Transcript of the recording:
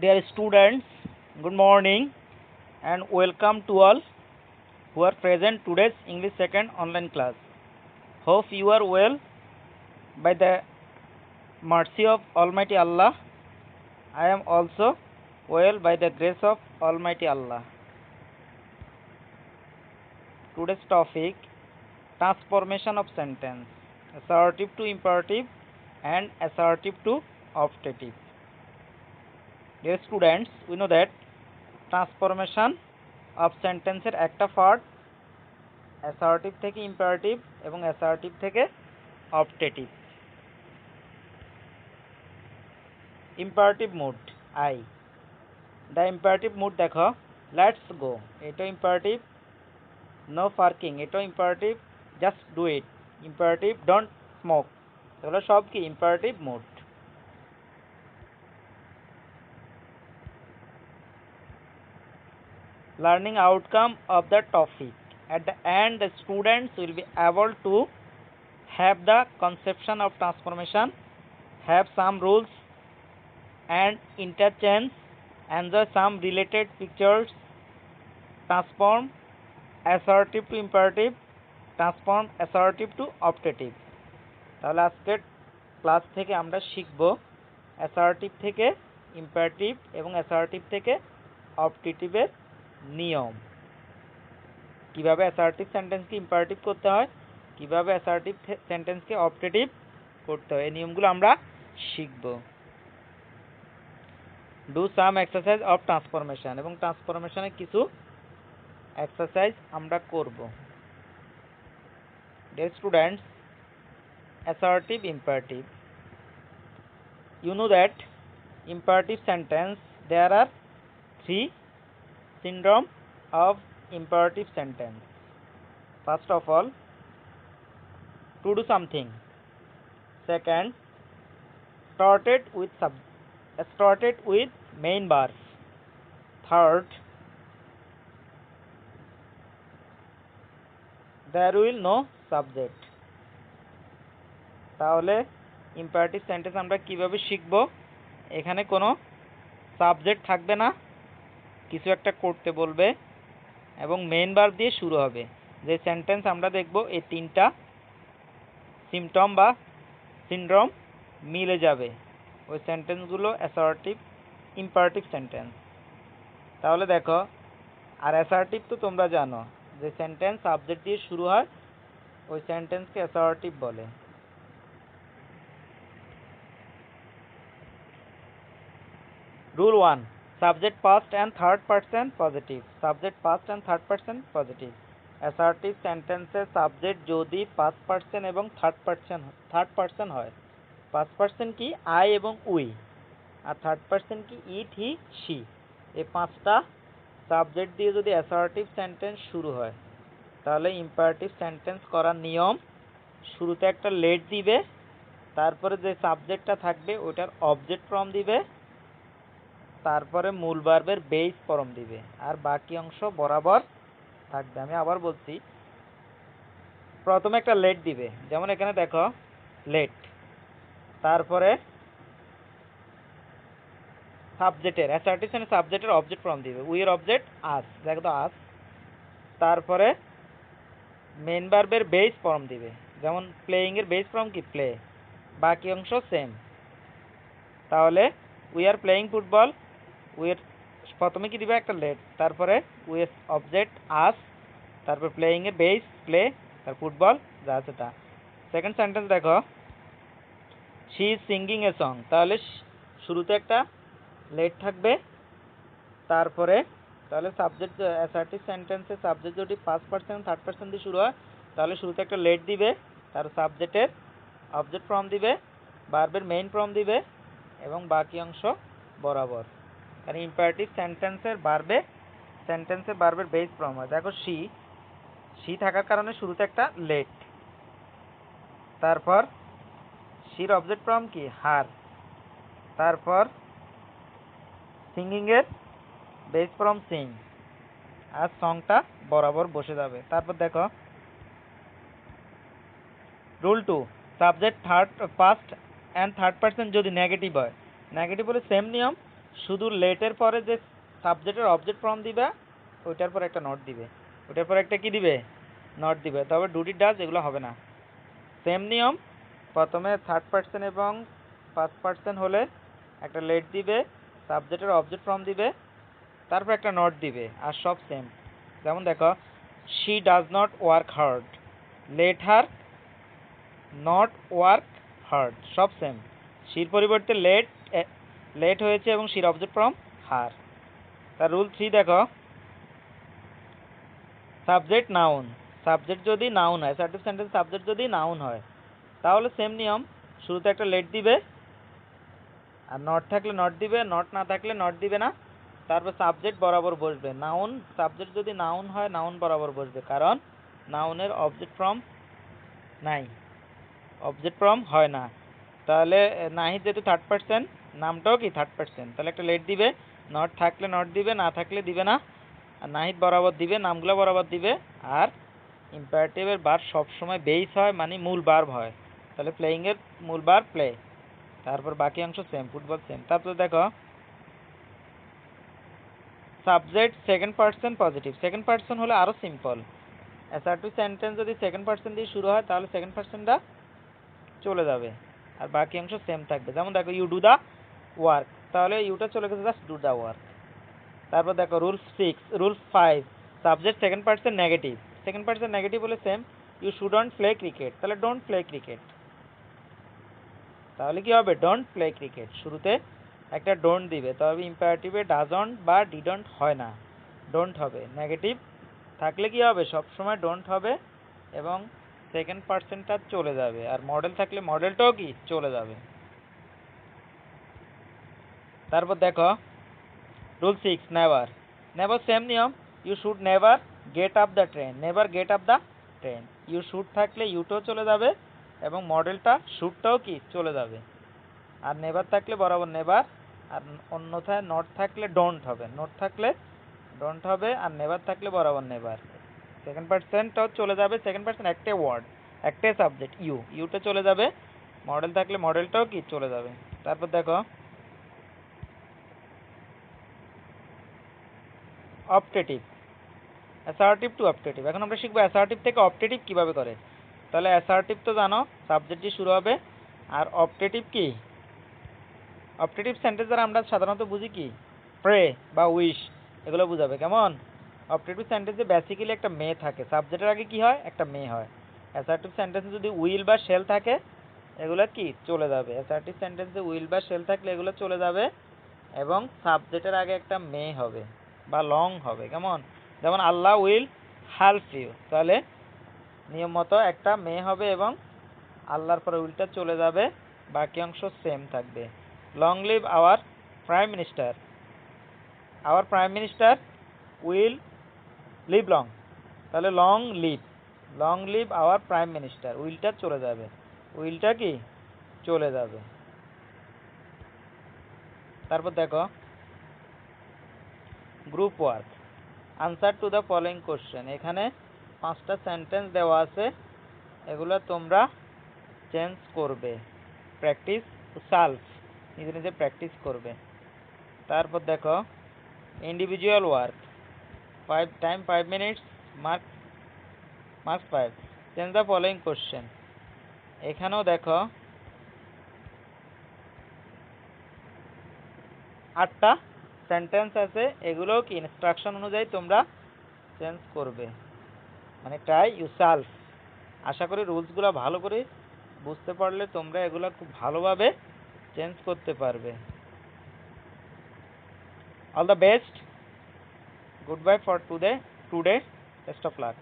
Dear students, good morning and welcome to all who are present today's English second online class. Hope you are well by the mercy of Almighty Allah. I am also well by the grace of Almighty Allah. Today's topic, transformation of sentence, assertive to imperative and assertive to optative. Dear students, we know that transformation of সেন্টেন্সের একটা part assertive থেকে imperative এবং assertive থেকে optative. Imperative mood I, the imperative mood দেখো, let's go, এটা imperative. No parking, এটাও imperative. Just do it, imperative. Don't smoke, এগুলো সব কি imperative mood. Learning outcome of the topic. At the end, the students will be able to have the conception of transformation, have some rules and interchange, enjoy some related pictures, transform assertive to imperative, transform assertive to optative. তাহলে আজকের class থেকে আমরা শিখব assertive থেকে imperative এবং assertive থেকে অপটেটিভের নিয়ম, কিভাবে অ্যাসার্টিভ সেন্টেন্সকে ইম্পারেটিভ করতে হয়, কিভাবে অ্যাসার্টিভ সেন্টেন্সকে অপটেটিভ করতে হয়, এই নিয়মগুলো আমরা শিখব। Do some exercise of transformation, এবং ট্রান্সফরমেশনের কিছু এক্সারসাইজ আমরা করব। Dear students, assertive imperative, you know that imperative sentence there are three syndrome of imperative sentence. First of all, to do something. Second, started with main verb. Third, there will no subject. তাহলে imperative sentence আমরা কিভাবে শিখব, এখানে কোনো subject থাকবে না, কিছু একটা করতে বলবে এবং মেইন ভার্ব দিয়ে শুরু হবে। যে সেন্টেন্স আমরা দেখব এই তিনটা সিমটম বা সিনড্রোম মিলে যাবে, ওই সেন্টেন্সগুলো অ্যাসার্টিভ ইম্পারেটিভ সেন্টেন্স। তাহলে দেখো, আর অ্যাসার্টিভ তো তোমরা জানো, যে সেন্টেন্স সাবজেক্ট দিয়ে শুরু হয় ওই সেন্টেন্সকে অ্যাসার্টিভ বলে। Rule 1. Subject past and third person positive. Subject past and third person positive. Assertive sentence subject যদি past person এবং third person হয়। past person কি I এবং we, আর third person কি it, he, she। এই পাঁচটা subject দিয়ে যদি assertive sentence শুরু হয়, তাহলে imperative sentence করার নিয়ম, শুরুতে একটা let দিবে, তারপরে যে সাবজেক্টটা থাকবে ওটার অবজেক্ট ফর্ম দিবে, তারপরে মূল ভার্বের বেস ফর্ম দিবে, আর বাকি অংশ বরাবর থাকবে। আমি আবার বলছি, প্রথমে একটা লেট দিবে, যেমন এখানে দেখো লেট, তারপরে সাবজেক্টের অ্যাসার্টিভ সেন্টেন্স সাবজেক্টের অবজেক্ট ফর্ম দিবে, উই এর অবজেক্ট আস, দেখো তো আস, তারপরে মেন ভার্বের বেস ফর্ম দিবে, যেমন প্লেইং এর বেস ফর্ম কি প্লে, বাকি অংশ সেম। তাহলে উই আর প্লেইং ফুটবল, উইয়ের প্রথমে কি দিবে একটা লেট, তারপরে উইয়ের অবজেক্ট আস, তারপর প্লেইং এর বেস প্লে, তার ফুটবল যা আছে তা। সেকেন্ড সেন্টেন্স দেখো, she is singing a song, তাহলে শুরুতে একটা লেট থাকবে, তারপরে তাহলে সাবজেক্ট অ্যাসার্টিভ সেন্টেন্সে সাবজেক্ট যদি ফার্স্ট পারসন থার্ড পারসন দিয়ে শুরু হয়, তাহলে শুরুতে একটা লেট দিবে, তার সাবজেক্টের অবজেক্ট ফর্ম দিবে, ভার্বের মেইন ফর্ম দিবে এবং বাকি অংশ বরাবর। কারণ ইম্পারেটিভ সেন্টেন্সের ভার্বের বেস ফর্ম হয়। দেখো শি থাকার কারণে শুরুতে একটা লেট, তারপর শির অবজেক্ট ফর্ম কি হার, তারপর সিঙ্গিং এর বেস ফর্ম সিং, আর সংটা বরাবর বসে যাবে। তারপর দেখো rule 2, subject first and third person যদি নেগেটিভ হয়, নেগেটিভ হলে সেম নিয়ম, শুধু লেটের পরে যে সাবজেক্টের অবজেক্ট ফর্ম দিবে ওইটার পরে একটা নট দিবে, ওইটার পরে একটা কি দিবে, নট দিবে। তবে ডুডি ডাজ এগুলো হবে না। সেম নিয়ম, প্রথমে থার্ড পার্সন এবং ফার্স্ট পার্সন হলে একটা লেট দিবে, সাবজেক্টের অবজেক্ট ফর্ম দিবে, তারপর একটা নট দিবে, আর সব সেম। যেমন দেখো, she does not work hard, let her not work hard, সব সেম। শির পরিবর্তে লেট হয়েছে এবং শির অবজেক্ট ফর্ম হার। তার রুল 3 দেখো, সাবজেক্ট নাউন, সাবজেক্ট যদি নাউন হয়, অ্যাসার্টিভ সেন্টেন্স সাবজেক্ট যদি নাউন হয় তাহলে সেম নিয়ম, শুরুতে একটা লেট দিবে, আর নট থাকলে নট দিবে, নট না থাকলে নট দিবে না, তারপর সাবজেক্ট বরাবর বসবে। নাউন সাবজেক্ট যদি নাউন হয় নাউন বরাবর বসবে, কারণ নাউনের অবজেক্ট ফর্ম নাই, অবজেক্ট ফর্ম হয় না। তাহলে নাহিদ যেহেতু থার্ড পার্সন, নামটাও কি থার্ড পার্সন, তাহলে একটা লেট দিবে, নট থাকলে নট দিবে, না থাকলে দিবে না, আর নাহিদ বরাবর দিবে, নামগুলো বরাবর দিবে। আর ইম্পারেটিভের বার সবসময় বেস হয়, মানে মূল ভার্ব হয়, তাহলে প্লেয়িংয়ের মূল ভার্ব প্লে, তারপর বাকি অংশ সেম, ফুটবল সেম। তারপর দেখো, subject second person positive, second person হলে আরও সিম্পল। অ্যাসার্টিভ সেন্টেন্স যদি সেকেন্ড পার্সন দিয়ে শুরু হয় তাহলে সেকেন্ড পার্সনটা চলে যাবে, আর বাকি অংশ সেম থাকবে। যেমন দেখো, ইউ ডু দ্য ওয়ার্ক, তাহলে ইউটা চলে গেছে, জাস্ট ডু দ্য ওয়ার্ক। তারপর দেখো rule 5, subject second person negative, second person negative হলে same, you shouldn't play cricket, তাহলে ডোন্ট প্লে ক্রিকেট, তাহলে কি হবে, ডোন্ট প্লে ক্রিকেট। শুরুতে একটা ডোন্ট দিবে, তবে ইম্পারেটিভে ডাজন্ট বা ডিডন্ট হয় না, ডোন্ট হবে। নেগেটিভ থাকলে কি হবে, সবসময় ডোন্ট হবে এবং সেকেন্ড পার্সনটা চলে যাবে, আর মডেল থাকলে মডেলটাও কি চলে যাবে। তারপর দেখো রুল 6, নেভার, নেভার সেম নিয়ম, you should never get up the train, never get up the train, you should থাকলে ইউটাও চলে যাবে এবং মডেলটা শুডটাও কি চলে যাবে, আর নেভার থাকলে বরাবর নেভার, আর অন্যথায় নট থাকলে ডোন্ট হবে, নট থাকলে ডোন্ট হবে, আর নেভার থাকলে বরাবর নেভার। সেকেন্ড পার্সনটাও চলে যাবে, সেকেন্ড পার্সন একটাই ওয়ার্ড, একটাই সাবজেক্ট, ইউটা চলে যাবে, মডেল থাকলে মডেলটাও কি চলে যাবে। তারপর দেখো অপটেটিভ, অ্যাসার্টিভ টু অপটেটিভ। এখন আমরা শিখবো অ্যাসার্টিভ থেকে অপটেটিভ কিভাবে করে। তাহলে অ্যাসার্টিভ তো জানো, সাবজেক্ট দিয়ে শুরু হবে, আর অপটেটিভ কি, অপটেটিভ সেন্টেন্স দ্বারা আমরা সাধারণত বুঝি কি, প্রে বা উইশ, এগুলো বুঝাবে। কেমন, অপটেটিভ সেন্টেন্সে বেসিক্যালি একটা মে থাকে, সাবজেক্টের আগে কি হয়, একটা মে হয়। অ্যাসার্টিভ সেন্টেন্সে যদি উইল বা শেল থাকে এগুলো কি চলে যাবে, অ্যাসার্টিভ সেন্টেন্সে উইল বা শেল থাকলে এগুলো চলে যাবে, এবং সাবজেক্টের আগে একটা মে হবে বা লং হবে। কেমন, যেমন আল্লাহ উইল হেল্প ইউ, তাহলে নিয়ম মতো একটা মে হবে এবং আল্লাহর পরে উইলটা চলে যাবে, বাকি অংশ সেম থাকবে। Long live our prime minister, our prime minister will live long, তাহলে long live our prime minister, উইলটা চলে যাবে, উইলটা কি চলে যাবে। তারপর দেখো group work, answer to the following question, এখানে 5টা সেন্টেন্স দেওয়া আছে, এগুলো তোমরা চেঞ্জ করবে, প্র্যাকটিস সেলফ, নিজে নিজে প্র্যাকটিস করবে। তারপর দেখো individual work, 5 minutes, marks 5, change the following question. এখানেও দেখো 8টা সেন্টেন্স আছে, এগুলোও কি ইনস্ট্রাকশন অনুযায়ী তোমরা চেঞ্জ করবে, মানে ট্রাই ইউ সেলফ। আশা করি রুলসগুলো ভালো করে বুঝতে পারলে তোমরা এগুলো খুব ভালোভাবে চেঞ্জ করতে পারবে। All the best, good bye for today, best of luck.